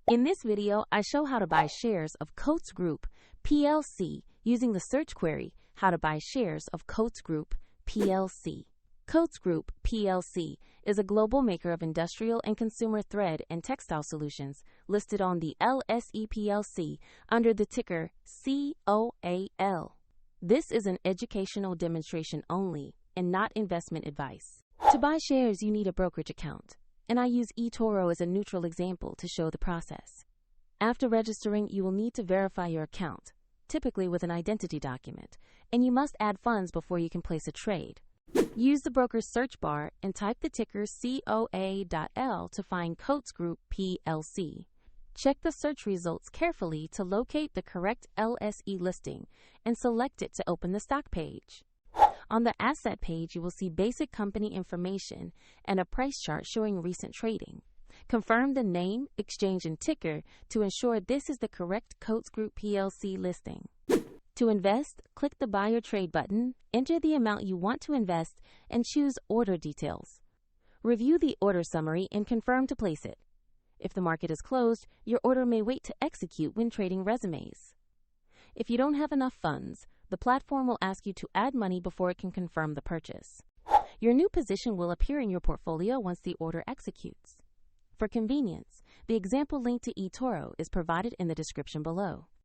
In this video, I show how to buy shares of Coats Group PLC using the search query, how to buy shares of Coats Group PLC. Coats Group PLC is a global maker of industrial and consumer thread and textile solutions listed on the LSE PLC under the ticker COA.L. This is an educational demonstration only and not investment advice. To buy shares, you need a brokerage account, and I use eToro as a neutral example to show the process. After registering, you will need to verify your account, typically with an identity document, and you must add funds before you can place a trade. Use the broker's search bar and type the ticker COA.L to find Coats Group PLC. Check the search results carefully to locate the correct LSE listing and select it to open the stock page. On the asset page, you will see basic company information and a price chart showing recent trading. Confirm the name, exchange, and ticker to ensure this is the correct Coats Group PLC listing. To invest, click the Buy or Trade button, enter the amount you want to invest, and choose Order Details. Review the order summary and confirm to place it. If the market is closed, your order may wait to execute when trading resumes. If you don't have enough funds, the platform will ask you to add money before it can confirm the purchase. Your new position will appear in your portfolio once the order executes. For convenience, the example link to eToro is provided in the description below.